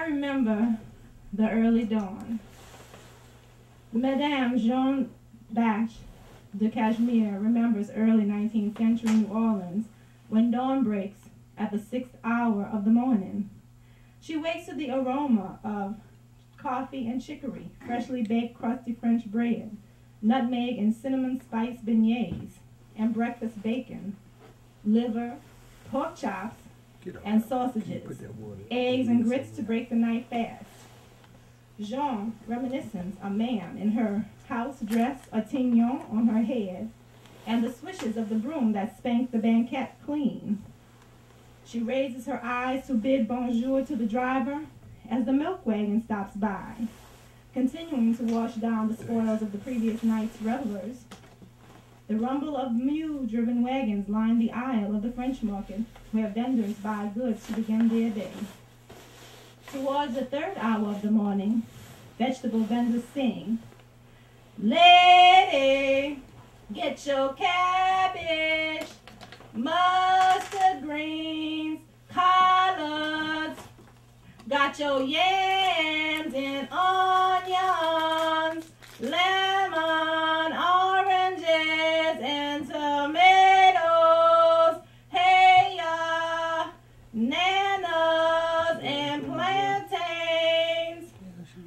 remember the early dawn. Madame Jean Bachemin remembers early 19th century New Orleans when dawn breaks at the 6th hour of the morning. She wakes to the aroma of coffee and chicory, freshly baked crusty French bread, nutmeg and cinnamon spice beignets, and breakfast bacon, liver, pork chops, and sausages, eggs and grits to break the night fast. Jean reminiscence a man in her house dress, a tignon on her head, and the swishes of the broom that spanked the banquette clean. She raises her eyes to bid bonjour to the driver as the milk wagon stops by, continuing to wash down the spoils of the previous night's revelers. The rumble of mule-driven wagons line the aisle of the French market, where vendors buy goods to begin their day. Towards the 3rd hour of the morning, vegetable vendors sing, "Lady, get your cabbage, mustard greens, collards, got your yams and onions, lemon, oranges, and tomatoes, hey, nanas and plantains,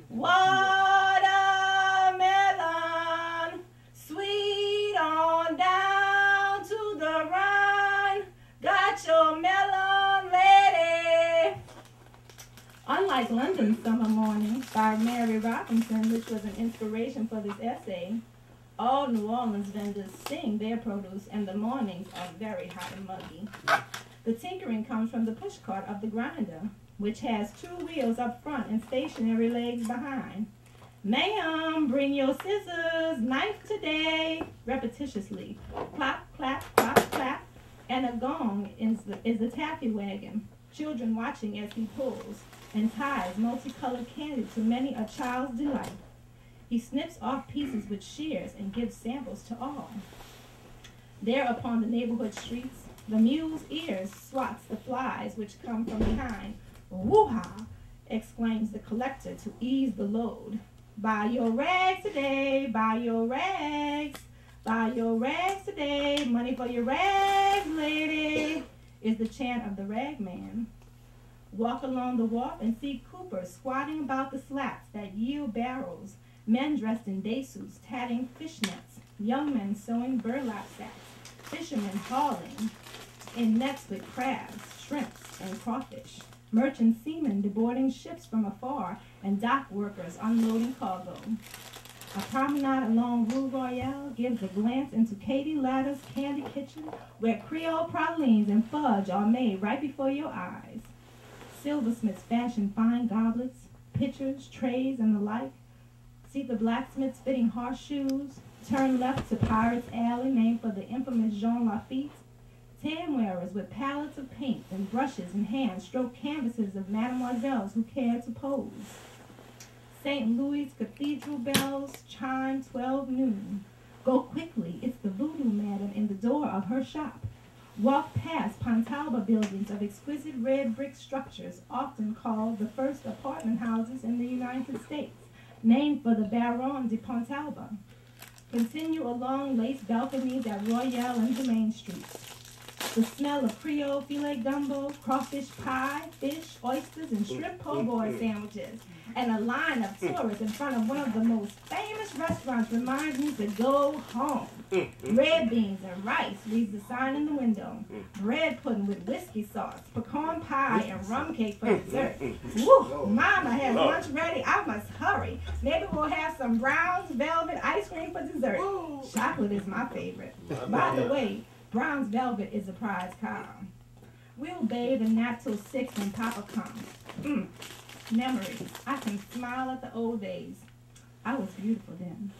watermelon, sweet on down to the Rhine, got your melon, lady." Unlike London's Summer Morning by Mary Robinson, which was an inspiration for this essay, all New Orleans vendors sing their produce and the mornings are very hot and muggy. The tinkering comes from the pushcart of the grinder, which has 2 wheels up front and stationary legs behind. "Ma'am, bring your scissors, knife today," repetitiously. Clap, clap, clap, clap. And a gong is the taffy wagon, children watching as he pulls and ties multicolored candy to many a child's delight. He snips off pieces with shears and gives samples to all. There upon the neighborhood streets, the mule's ears swats the flies which come from behind. "Woo-ha!" exclaims the collector to ease the load. "Buy your rags today, buy your rags, buy your rags today, money for your rags, lady," is the chant of the rag man. Walk along the wharf and see coopers squatting about the slats that yield barrels, men dressed in day suits tatting fish nets, young men sewing burlap sacks, fishermen hauling in nets with crabs, shrimps, and crawfish, merchant seamen deboarding ships from afar, and dock workers unloading cargo. A promenade along Rue Royale gives a glance into Katie Latter's candy kitchen, where Creole pralines and fudge are made right before your eyes. Silversmiths fashion fine goblets, pitchers, trays, and the like. See the blacksmiths fitting horseshoes. Turn left to Pirates Alley, named for the infamous Jean Lafitte. Tam wearers with palettes of paint and brushes in hand stroke canvases of mademoiselles who care to pose. St. Louis Cathedral bells chime 12 noon. Go quickly, it's the voodoo madam in the door of her shop. Walk past Pontalba buildings of exquisite red brick structures, often called the first apartment houses in the United States, named for the Baron de Pontalba. Continue along lace balconies at Royale and Domain Streets. The smell of Creole filet gumbo, crawfish pie, fish, oysters, and shrimp po' boy sandwiches, and a line of tourists in front of one of the most famous restaurants reminds me to go home. Red beans and rice reads the sign in the window. Bread pudding with whiskey sauce, pecan pie, and rum cake for dessert. Woo! Mama has lunch ready. I must hurry. Maybe we'll have some Brown's Velvet ice cream for dessert. Chocolate is my favorite. By the way, Brown's Velvet is a prize car. We'll bathe and nap till 6 when Papa comes. Memories. I can smile at the old days. I was beautiful then.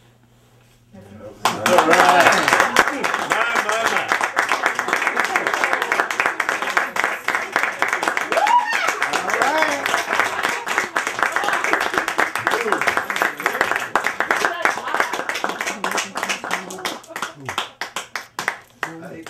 All right.